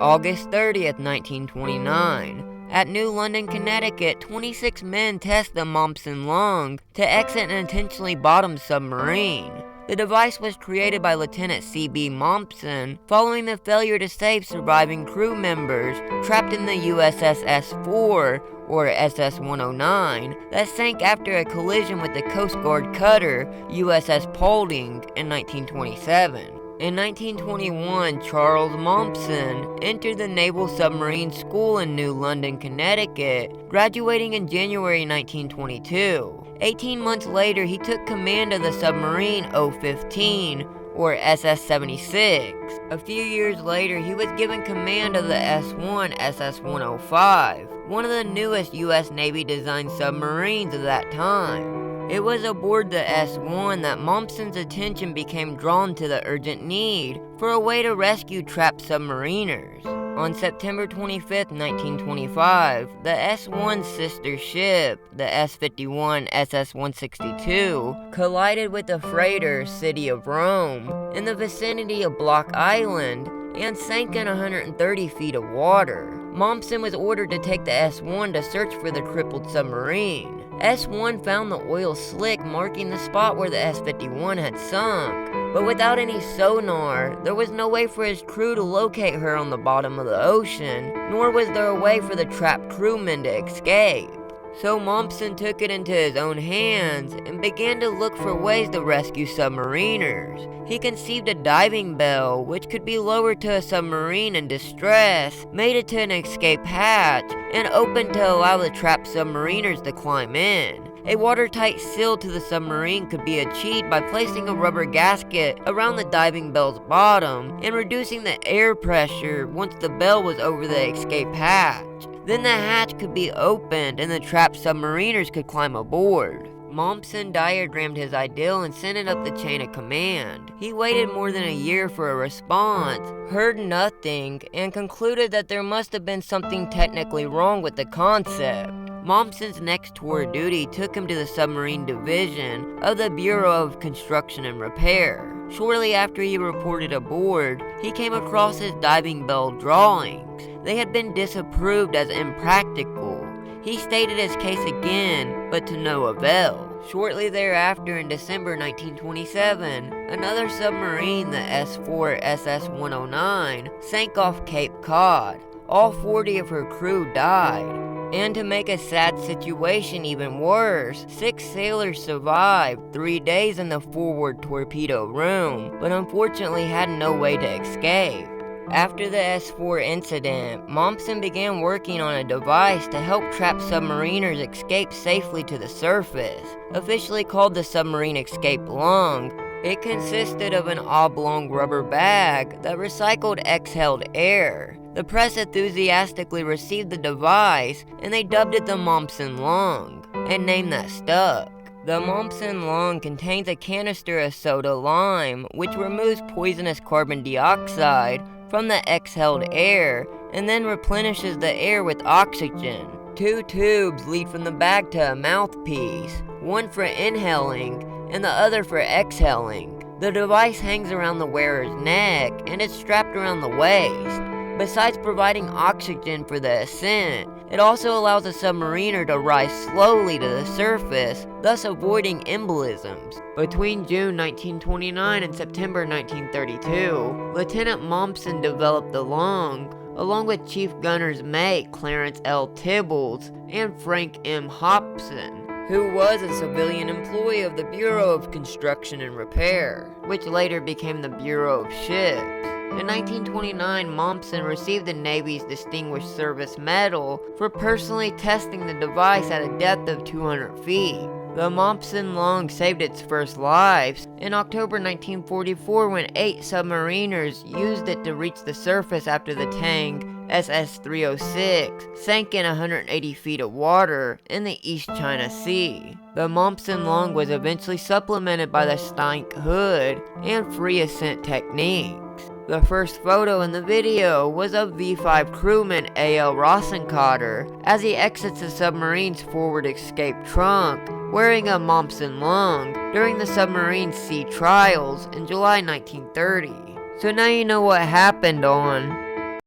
August 30th, 1929. At New London, Connecticut, 26 men test the Momsen lung to exit an intentionally bottomed submarine. The device was created by Lieutenant C.B. Momsen following the failure to save surviving crew members trapped in the USS S4 or SS-109 that sank after a collision with the Coast Guard cutter USS Paulding in 1927. In 1921, Charles Momsen entered the Naval Submarine School in New London, Connecticut, graduating in January 1922. 18 months later, he took command of the submarine O-15, or SS-76. A few years later, he was given command of the S-1 SS-105, one of the newest U.S. Navy-designed submarines of that time. It was aboard the S-1 that Momsen's attention became drawn to the urgent need for a way to rescue trapped submariners. On September 25, 1925, the S-1's sister ship, the S-51 SS-162, collided with the freighter City of Rome in the vicinity of Block Island and sank in 130 feet of water. Momsen was ordered to take the S-1 to search for the crippled submarine. S-1 found the oil slick marking the spot where the S-51 had sunk, but without any sonar, there was no way for his crew to locate her on the bottom of the ocean, nor was there a way for the trapped crewmen to escape. So Momsen took it into his own hands and began to look for ways to rescue submariners. He conceived a diving bell, which could be lowered to a submarine in distress, made it to an escape hatch, and opened to allow the trapped submariners to climb in. A watertight seal to the submarine could be achieved by placing a rubber gasket around the diving bell's bottom and reducing the air pressure once the bell was over the escape hatch. Then the hatch could be opened and the trapped submariners could climb aboard. Momsen diagrammed his ideal and sent it up the chain of command. He waited more than a year for a response, heard nothing, and concluded that there must have been something technically wrong with the concept. Momsen's next tour of duty took him to the submarine division of the Bureau of Construction and Repair. Shortly after he reported aboard, he came across his diving bell drawings. They had been disapproved as impractical. He stated his case again, but to no avail. Shortly thereafter, in December 1927, another submarine, the S4 SS-109, sank off Cape Cod. All 40 of her crew died. And to make a sad situation even worse, 6 sailors survived 3 days in the forward torpedo room, but unfortunately had no way to escape. After the S4 incident, Momsen began working on a device to help trapped submariners escape safely to the surface, officially called the Submarine Escape Lung. It consisted of an oblong rubber bag that recycled exhaled air. The press enthusiastically received the device, and they dubbed it the Momsen lung, a name that stuck. The Momsen lung contains a canister of soda lime, which removes poisonous carbon dioxide from the exhaled air, and then replenishes the air with oxygen. 2 tubes lead from the bag to a mouthpiece, one for inhaling, and the other for exhaling. The device hangs around the wearer's neck, and is strapped around the waist. Besides providing oxygen for the ascent, it also allows a submariner to rise slowly to the surface, thus avoiding embolisms. Between June 1929 and September 1932, Lieutenant Momsen developed the lung, along with Chief Gunner's mate Clarence L. Tibbles and Frank M. Hobson, who was a civilian employee of the Bureau of Construction and Repair, which later became the Bureau of Ships. In 1929, Momsen received the Navy's Distinguished Service Medal for personally testing the device at a depth of 200 feet. The Momsen lung saved its first lives in October 1944 when 8 submariners used it to reach the surface after the tank SS-306 sank in 180 feet of water in the East China Sea. The Momsen lung was eventually supplemented by the Stank hood and free ascent techniques. The first photo in the video was of V5 crewman A.L. Rosencotter as he exits the submarine's forward escape trunk, wearing a Momsen lung during the submarine's sea trials in July 1930. So now you know what happened on